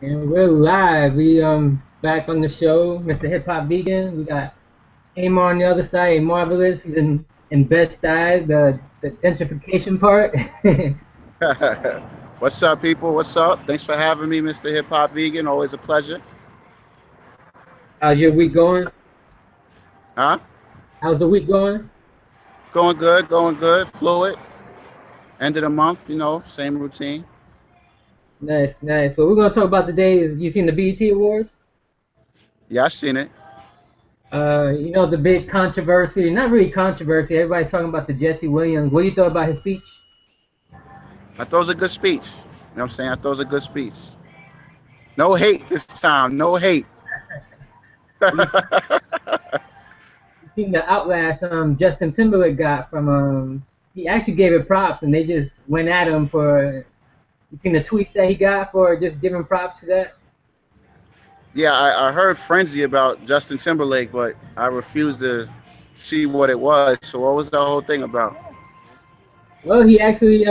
And we're live. We back on the show, Mr. Hip Hop Vegan. We got Amar on the other side, a marvelous. He's in best style, the gentrification part. What's up, people? What's up? Thanks for having me, Mr. Hip Hop Vegan. Always a pleasure. How's your week going? Huh? How's the week going? Going good, going good. Fluid. End of the month, same routine. Nice, nice. What we're gonna talk about today is you seen the BET Awards? Yeah, I seen it. The big controversy, not really controversy. Everybody's talking about the Jesse Williams. What do you thought about his speech? I thought it was a good speech. You know what I'm saying? I thought it was a good speech. No hate this time. No hate. You seen the outlash Justin Timberlake got from he actually gave it props and they just went at him for you seen the tweets that he got for just giving props to that? Yeah, I heard frenzy about Justin Timberlake, but I refused to see what it was. So what was the whole thing about? Well, he actually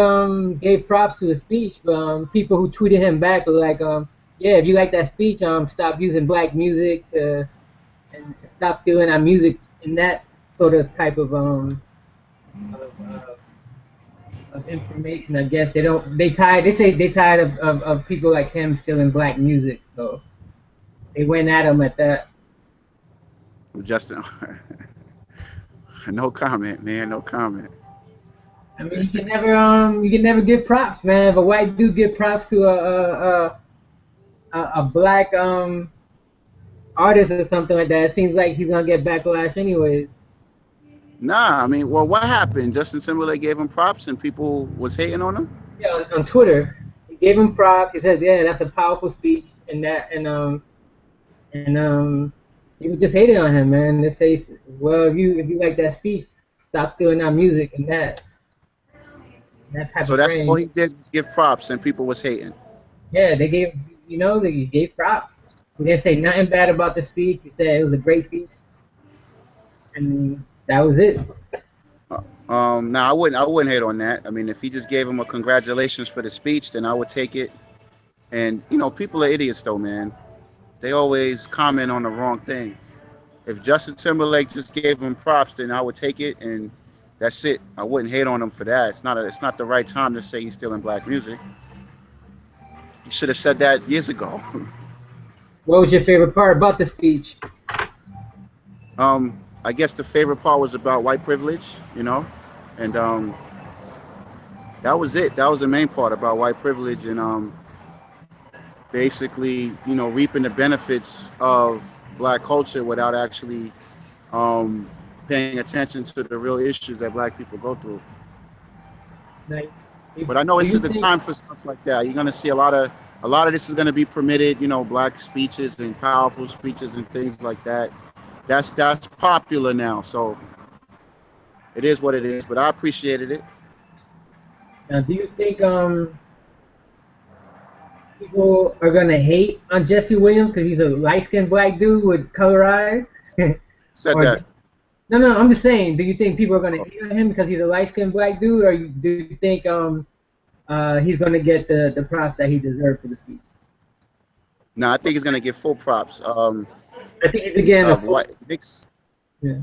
gave props to the speech, but people who tweeted him back were like, yeah, if you like that speech, stop using black music to and stop stealing our music and that sort of type of, uh, of information. I guess they say they tired of people like him stealing black music, so they went at him at that. Justin, no comment, man. No comment. I mean, you can never give props, man. If a white dude give props to a black artist or something like that, it seems like he's gonna get backlash anyways. Nah, I mean, well, what happened? Justin Timberlake gave him props, and people was hating on him. Yeah, on Twitter, he gave him props. He said, "Yeah, that's a powerful speech," and people just hated on him, man. They say, "Well, if you like that speech, stop stealing our music and that type So of that's all frame." he did was give props, and people was hating. Yeah, they gave props. He didn't say nothing bad about the speech. He said it was a great speech, and that was it. Now I wouldn't hate on that. I mean, if he just gave him a congratulations for the speech, then I would take it. And people are idiots though, man. They always comment on the wrong thing. If Justin Timberlake just gave him props, then I would take it, and that's it. I wouldn't hate on him for that. It's not the right time to say he's stealing black music. He should have said that years ago. What was your favorite part about the speech? I guess the favorite part was about white privilege, and that was it. That was the main part about white privilege and basically, reaping the benefits of black culture without actually um, paying attention to the real issues that black people go through. Like, But I know do this is you the think? time for stuff like that. You're gonna see a lot of this is gonna be permitted. Black speeches and powerful speeches and things like that. That's popular now, so it is what it is. But I appreciated it. Do you think people are gonna hate on Jesse Williams because he's a light skinned black dude with color eyes? Said or that. no, I'm just saying. Do you think people are gonna hate on him because he's a light skinned black dude, or do you think he's gonna get the props that he deserved for the speech? No, I think he's gonna get full props. I think he's been getting a full. What Knicks? Yeah.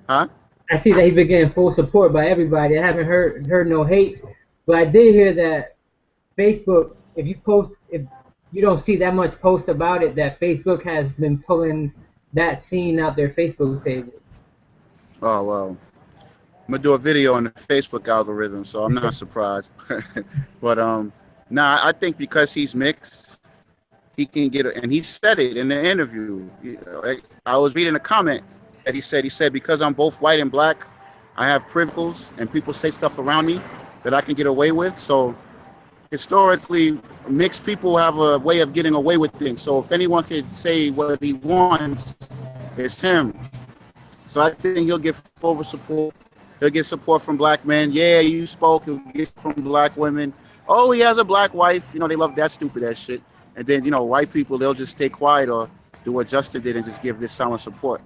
Huh? I see that he's been getting full support by everybody. I haven't heard no hate, but I did hear that Facebook, if you don't see that much post about it, that Facebook has been pulling that scene out their Facebook pages. Oh well, I'm gonna do a video on the Facebook algorithm, so I'm not surprised. But nah, I think because he's mixed, he can get it, and he said it in the interview. I was reading a comment that he said because I'm both white and black, I have privileges, and people say stuff around me that I can get away with. So historically, mixed people have a way of getting away with things. So if anyone could say what he wants, it's him. So I think he'll get full support. He'll get support from black men. Yeah, you spoke. He'll get from black women. Oh, he has a black wife. They love that stupid ass shit. And then white people, they'll just stay quiet or do what Justin did and just give this silent support.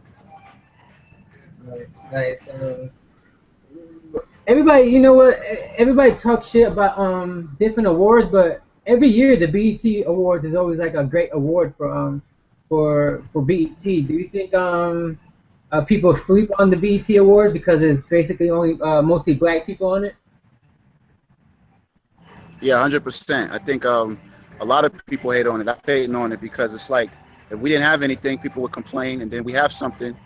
Right, right. Everybody, you know what? Everybody talks shit about different awards, but every year the BET Awards is always like a great award for BET. Do you think people sleep on the BET Awards because it's basically only mostly black people on it? Yeah, 100%. I think a lot of people hate on it. I'm hating on it because it's like if we didn't have anything, people would complain, and then we have something,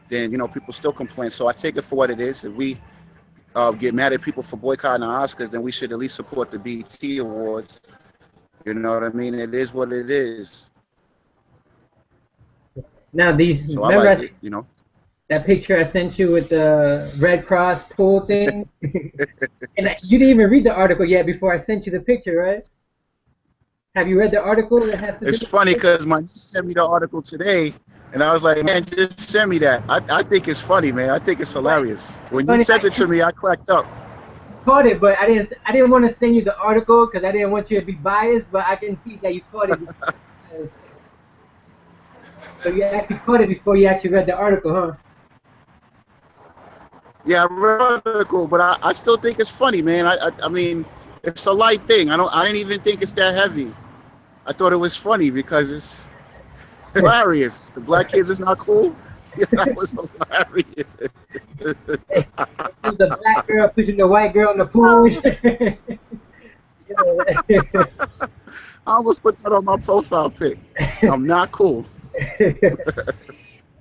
then people still complain. So I take it for what it is. If we get mad at people for boycotting the Oscars, then we should at least support the BET Awards. You know what I mean? It is what it is. Now these So I remember like it. that picture I sent you with the Red Cross pool thing, and you didn't even read the article yet before I sent you the picture, right? Have you read the article that has to do It's with funny this? because my niece sent me the article today, and I was like, man, just send me that. I think it's funny, man. I think it's Right. hilarious. It's When you funny sent it to me, I cracked up. you caught it, but I didn't want to send you the article because I didn't want you to be biased. But I can see that you caught it. So you actually caught it before you actually read the article, huh? Yeah, I read the article, but I still think it's funny, man. I mean, it's a light thing. I didn't even think it's that heavy. I thought it was funny because it's hilarious. The black kids is not cool. Yeah, that was hilarious. It was the black girl pushing the white girl in the pool. I almost put that on my profile pic. I'm not cool.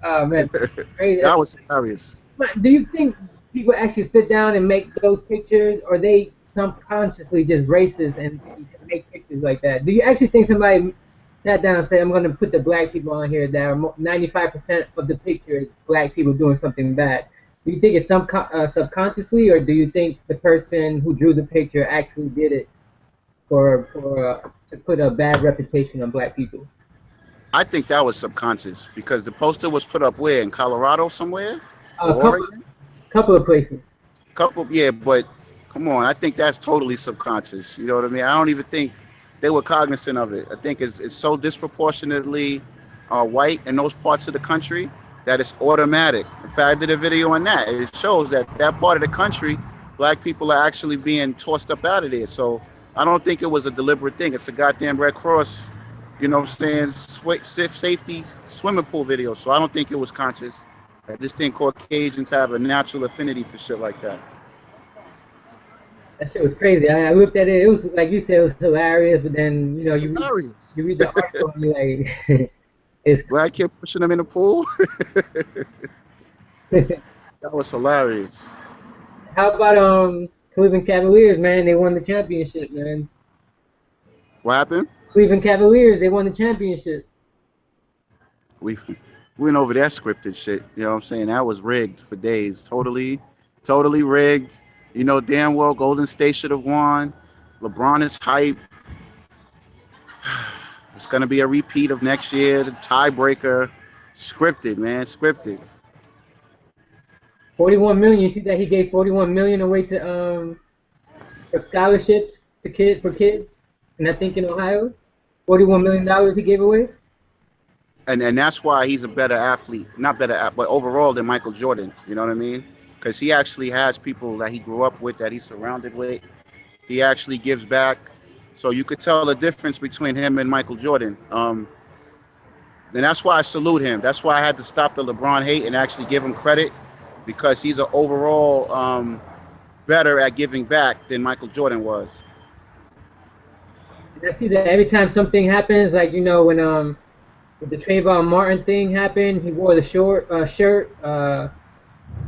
Oh man, crazy. That was hilarious. But do you think people actually sit down and make those pictures, or they subconsciously just racist and make pictures like that? Do you actually think somebody sat down and said, "I'm going to put the black people on here that are 95% of the picture is black people doing something bad"? Do you think it's subconsciously, or do you think the person who drew the picture actually did it for to put a bad reputation on black people? I think that was subconscious because the poster was put up where, in Colorado somewhere A or couple Oregon. couple of places. Couple, yeah, but come on, I think that's totally subconscious. You know what I mean? I don't even think they were cognizant of it. I think it's so disproportionately white in those parts of the country that it's automatic. In fact, I did a video on that. It shows that that part of the country, black people are actually being tossed up out of there. So I don't think it was a deliberate thing. It's a goddamn Red Cross, what I'm saying, safety swimming pool video. So I don't think it was conscious. I just think Caucasians have a natural affinity for shit like that. That shit was crazy. I looked at it. It was like you said, it was hilarious. But then It's you hilarious. read the article and you're like, it's Black kid pushing them in the pool. crazy. That was hilarious. How about Cleveland Cavaliers, man? They won the championship, man. What happened? Cleveland Cavaliers, they won the championship. We went over that scripted shit. You know what I'm saying? That was rigged for days. Totally rigged. You know damn well Golden State should have won. LeBron is hype. It's gonna be a repeat of next year, the tiebreaker. Scripted, man. Scripted. 41 million. You see that he gave 41 million away to for scholarships to kids, and I think in Ohio, 41 million he gave away. And that's why he's a better athlete, not better, but overall than Michael Jordan. You know what I mean? Because he actually has people that he grew up with, that he's surrounded with. He actually gives back, so you could tell the difference between him and Michael Jordan. And that's why I salute him. That's why I had to stop the LeBron hate and actually give him credit, because he's an overall better at giving back than Michael Jordan was. And I see that every time something happens, like when with the Trayvon Martin thing happened, he wore the short shirt.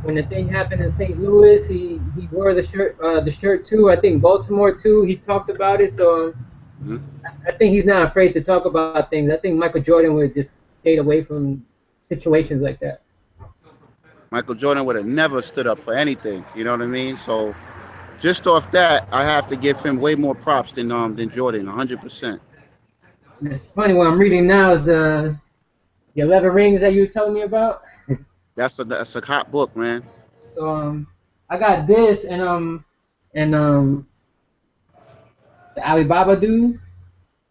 When the thing happened in St. Louis, he wore the shirt too. I think Baltimore too. He talked about it. So Mhm. I think he's not afraid to talk about things. I think Michael Jordan would just stayed away from situations like that. Michael Jordan would have never stood up for anything. You know what I mean? So just off that, I have to give him way more props than Jordan, 100%. And it's funny what I'm reading now is the 11 rings that you were telling me about. That's a hot book, man. So I got this and the Alibaba dude.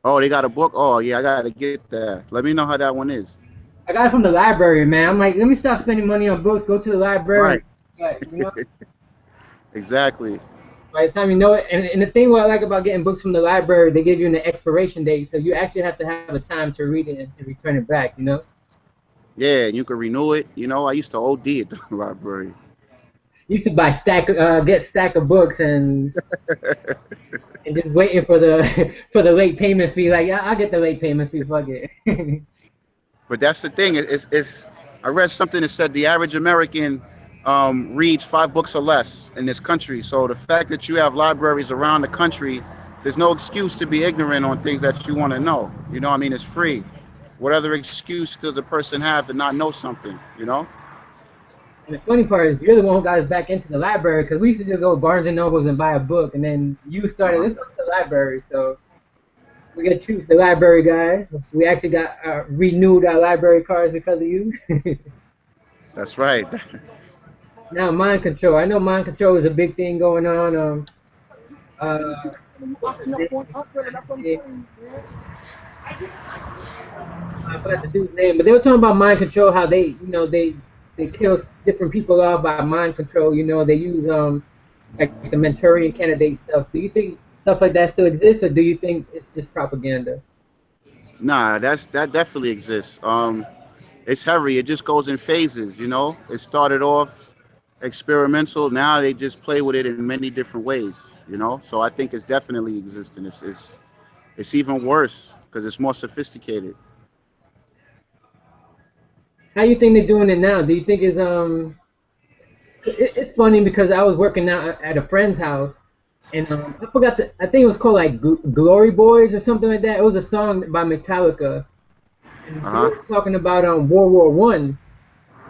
Oh, they got a book. Oh yeah, I gotta get that. Let me know how that one is. I got it from the library, man. I'm like, let me stop spending money on books. Go to the library. Right. Like, Exactly. By the time you know it, and the thing what I like about getting books from the library, they give you an expiration date, so you actually have to have a time to read it and return it back. You know, Yeah, you can renew it. You know, I used to OD at the library. used to buy get stack of books and just waiting for the for the late payment fee. Like, yeah, I'll get the late payment fee. Fuck it. But that's the thing. It's I read something that said the average American reads 5 books or less in this country. So the fact that you have libraries around the country, there's no excuse to be ignorant on things that you want to know. You know, what I mean, it's free. What other excuse does a person have to not know something? You know? And the funny part is, you're the one who got us back into the library because we used to just go to Barnes and Nobles and buy a book, and then you started. Uh-huh. Let's go to the library. So we got to choose the library guy. We actually got renewed our library cards because of you. That's right. Now mind control. I know mind control is a big thing going on. What's his name? I forgot the dude's name, but they were talking about mind control. How they kill different people off by mind control. You know, they use like the Manchurian candidate stuff. Do you think stuff like that still exists, or do you think it's just propaganda? Nah, that definitely exists. It's heavy. It just goes in phases. You know, it started off experimental. Now they just play with it in many different ways. You know, so I think it's definitely existing. It's even worse because it's more sophisticated. How you think they're doing it now? Do you think it's funny because I was working out at a friend's house, and I forgot I think it was called like Glory Boys or something like that. It was a song by Metallica, and they Uh were huh. talking about World War I,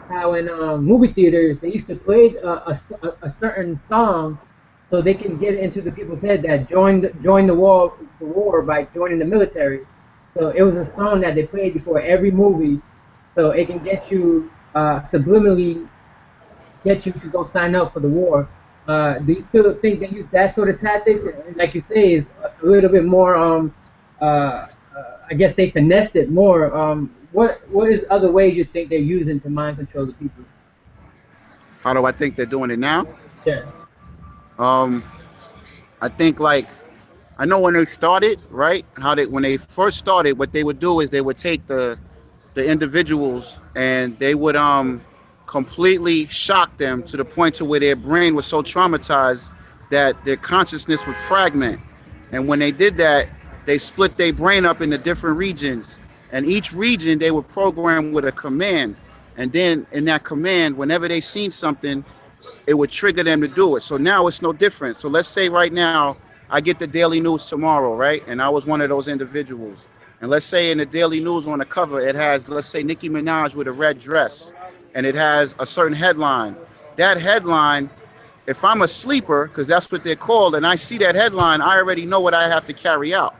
how in movie theaters they used to play a certain song so they can get it into the people's head that join the war by joining the military. So it was a song that they played before every movie, so it can get you subliminally get you to go sign up for the war. Do you still think they use that sort of tactics? And like you say, is a little bit more. I guess they finessed it more. What is other ways you think they're using to mind control the people? How do I think they're doing it now? Yeah. Um, I think like I know when they started, right? How they when they first started, what they would do is they would take the individuals and they would completely shock them to the point to where their brain was so traumatized that their consciousness would fragment. And when they did that, they split their brain up into different regions, and each region they would program with a command. And then in that command, whenever they seen something, it would trigger them to do it. So now it's no different. So let's say right now I get the Daily News tomorrow, right? And I was one of those individuals. And let's say in the Daily News on the cover, it has, let's say, Nicki Minaj with a red dress, and it has a certain headline. That headline, if I'm a sleeper, because that's what they're called, and I see that headline, I already know what I have to carry out.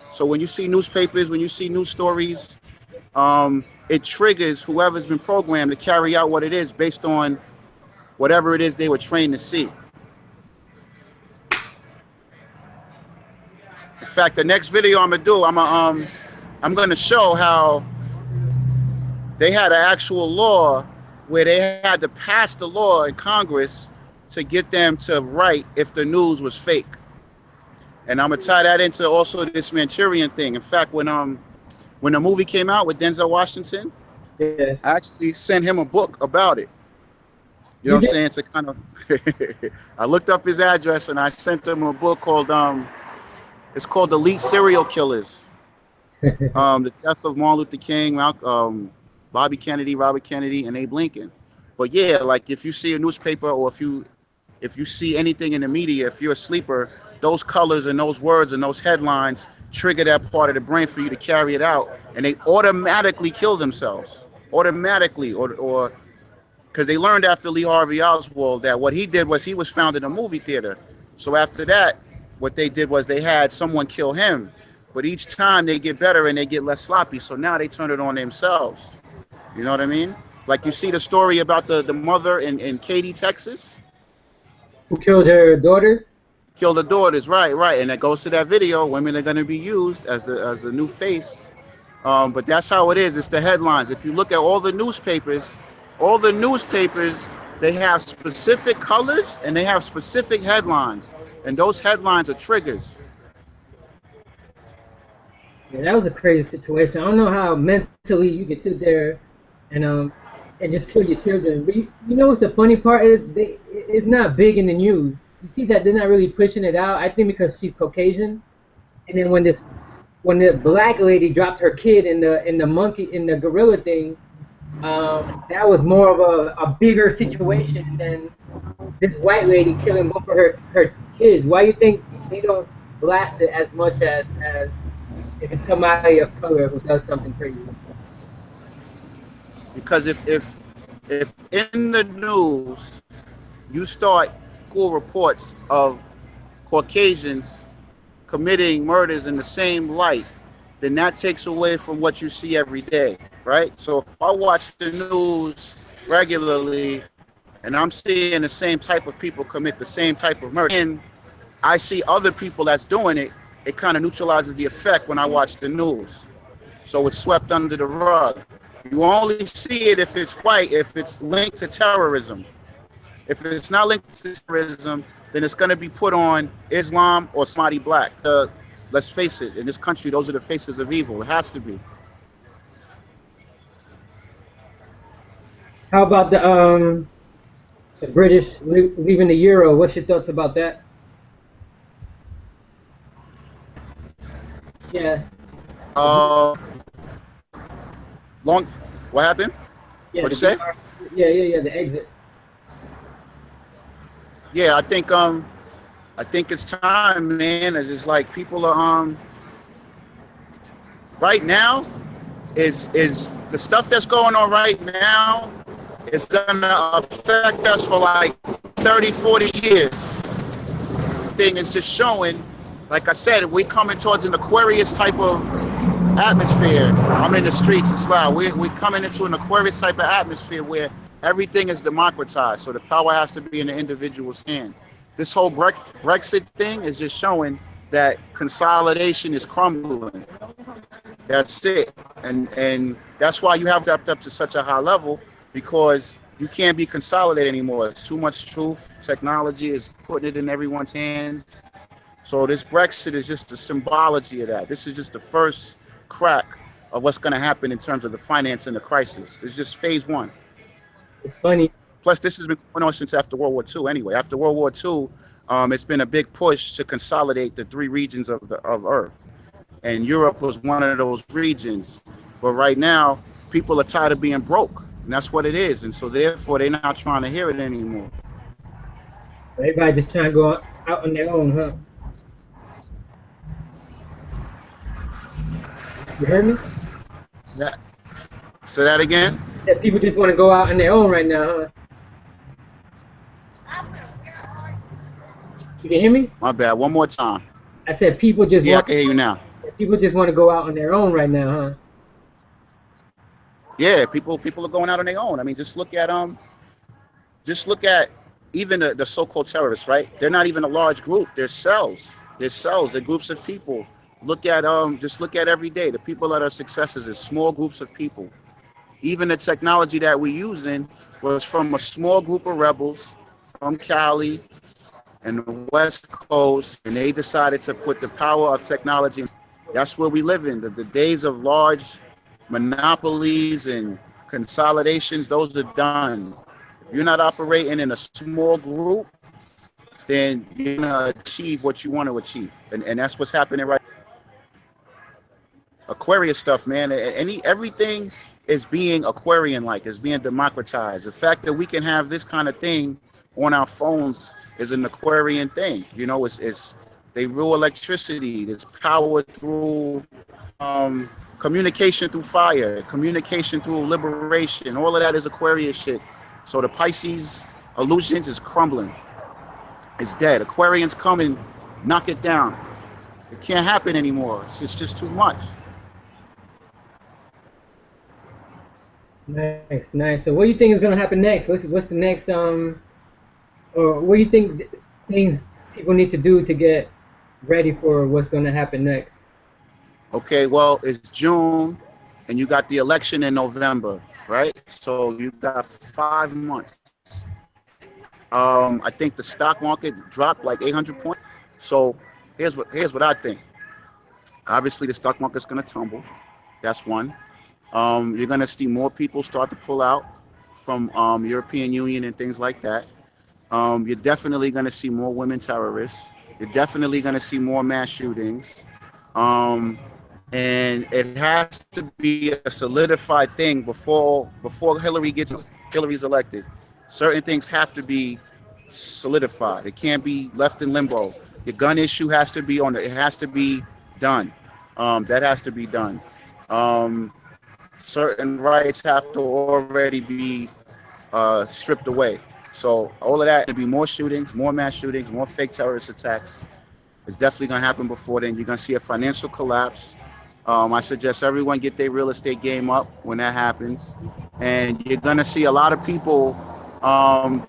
So when you see newspapers, when you see news stories, it triggers whoever's been programmed to carry out what it is based on whatever it is they were trained to see. In fact, the next video I'm gonna do, I'm gonna show how they had an actual law where they had to pass the law in Congress to get them to write if the news was fake. And I'm gonna tie that into also this Manchurian thing. In fact, when the movie came out with Denzel Washington, Yeah. I actually sent him a book about it. You know You what I'm did. saying? To kind of, I looked up his address and I sent him a book called it's called Elite Serial Killers. The death of Martin Luther King, Bobby Kennedy, Robert Kennedy, and Abe Lincoln. But yeah, like if you see a newspaper or if you see anything in the media, if you're a sleeper, those colors and those words and those headlines trigger that part of the brain for you to carry it out, and they automatically kill themselves, automatically, or because they learned after Lee Harvey Oswald that what he did was he was found in a movie theater. So after that, what they did was they had someone kill him. But each time they get better and they get less sloppy. So now they turn it on themselves. You know what I mean? Like you see the story about the mother in Katy, Texas, Who killed her daughter? killed the daughters, right, right. And it goes to that video. Women are going to be used as the new face. But that's how it is. It's the headlines. If you look at all the newspapers, they have specific colors and they have specific headlines. And those headlines are triggers. Yeah, that was a crazy situation. I don't know how mentally you can sit there and and just kill your children. But you know what's the funny part is it's not big in the news. You see that they're not really pushing it out. I think because she's Caucasian, and then when the black lady dropped her kid in the monkey in the gorilla thing, that was more of a bigger situation than this white lady killing both of her kids. Why do you think they don't blast it as much as if it's somebody of color who does something crazy? Because if in the news you start cool reports of Caucasians committing murders in the same light, then that takes away from what you see every day, right? So if I watch the news regularly and I'm seeing the same type of people commit the same type of murder, and I see other people that's doing it, it kind of neutralizes the effect when I watch the news. So it's swept under the rug. You only see it if it's white, if it's linked to terrorism. If it's not linked to terrorism, then it's going to be put on Islam or somebody black. Let's face it, in this country, those are the faces of evil. It has to be. How about the British leaving the euro? What's your thoughts about that? Yeah, the blue, Uh, long. What happened? yeah, What'd the you say? BR, yeah, the exit. Yeah, I think it's time, man. It's just like people are right now is the stuff that's going on right now is gonna affect us for like 30, 40 years. Thing is just showing, like I said, we coming towards an Aquarius type of atmosphere. I'm in the streets, it's loud. We coming into an Aquarius type of atmosphere where everything is democratized. So the power has to be in the individual's hands. This whole Brexit thing is just showing that consolidation is crumbling. That's it. And that's why you have stepped up to such a high level, because you can't be consolidated anymore. It's too much truth. Technology is putting it in everyone's hands. So this Brexit is just the symbology of that. This is just the first crack of what's going to happen in terms of the finance and the crisis. It's just phase one. It's funny. Plus, this has been going on since after World War II. Anyway, after World War II, it's been a big push to consolidate the three regions of Earth, and Europe was one of those regions. But right now, people are tired of being broke, and that's what it is. And so therefore, they're not trying to hear it anymore. Everybody just trying to go out on their own, huh? You heard me? That, say that again. That people just want to go out on their own right now, huh? You can hear me? My bad. One more time. I said people just Yeah, I want can hear you now. people just want to go out on their own right now, huh? Yeah, people are going out on their own. I mean, just look at even the so-called terrorists, right? They're not even a large group. They're cells. They're cells. They're groups of people. Look at just look at every day. The people that are successes is small groups of people. Even the technology that we're using was from a small group of rebels from Cali and the West Coast, and they decided to put the power of technology. That's where we live in. The days of large monopolies and consolidations, those are done. If you're not operating in a small group, then you're gonna achieve what you want to achieve, and that's what's happening right. Aquarius stuff, man. Everything is being Aquarian like, is being democratized. The fact that we can have this kind of thing on our phones is an Aquarian thing. You know, it's they rule electricity. There's power through communication through fire, communication through liberation. All of that is Aquarius shit. So the Pisces illusions is crumbling. It's dead. Aquarians come and knock it down. It can't happen anymore. It's just too much. Nice, nice. So what do you think is gonna happen next? What's the next or what do you think things people need to do to get ready for what's gonna happen next? Okay, well, it's June and you got the election in November, right? So you got 5 months. I think the stock market dropped like 800 points. So here's what I think. Obviously, the stock market's going to tumble. That's one. You're going to see more people start to pull out from European Union and things like that. You're definitely going to see more women terrorists. You're definitely going to see more mass shootings. Um, and it has to be a solidified thing before Hillary's elected. Certain things have to be solidified. It can't be left in limbo. Your gun issue has to be on it. It has to be done. That has to be done. Um, Certain rights have to already be stripped away. So all of that, to be more shootings, more mass shootings, more fake terrorist attacks. It's definitely going to happen before then. You're going to see a financial collapse. I suggest everyone get their real estate game up when that happens. And you're going to see a lot of people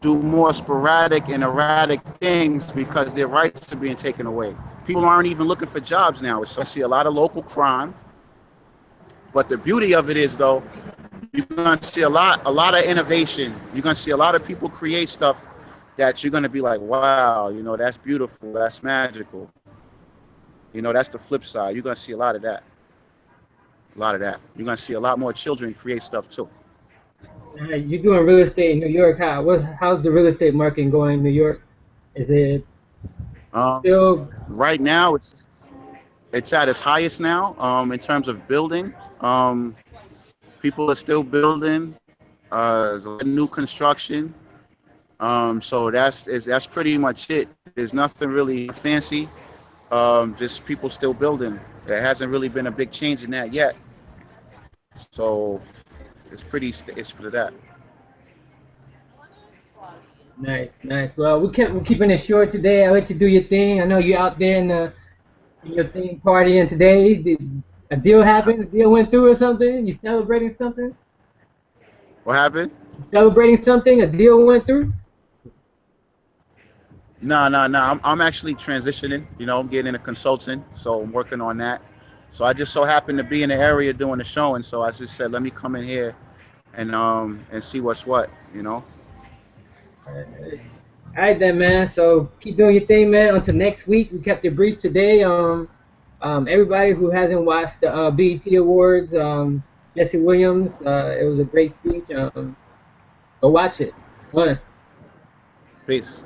do more sporadic and erratic things because their rights are being taken away. People aren't even looking for jobs now. So I see a lot of local crime. But the beauty of it is, though, you're going to see a lot of innovation. You're going to see a lot of people create stuff that you're going to be like, wow, that's beautiful, that's magical. That's the flip side. You're going to see a lot of that. A lot of that. You're going to see a lot more children create stuff too. You're doing real estate in New York. How's the real estate market going in New York? Is it Um, still right now, it's at its highest now in terms of building. People are still building. There's a lot of new construction. So that's pretty much it. There's nothing really fancy. Just people still building. There hasn't really been a big change in that yet. So it's for that. nice, nice? Well, we're keeping it short today. I'll let you do your thing. I know you're out there in your thing partying today. Did a deal happen? A deal went through or something? You celebrating something? What happened? You celebrating something? A deal went through? No, no, no. I'm actually transitioning. I'm getting into consulting, so I'm working on that. So I just so happened to be in the area doing the show, and so I just said, let me come in here and see what's what. All right then, man. So keep doing your thing, man. Until next week. We kept it brief today. Everybody who hasn't watched the BET Awards, Jesse Williams, it was a great speech. Go watch it. One. Peace.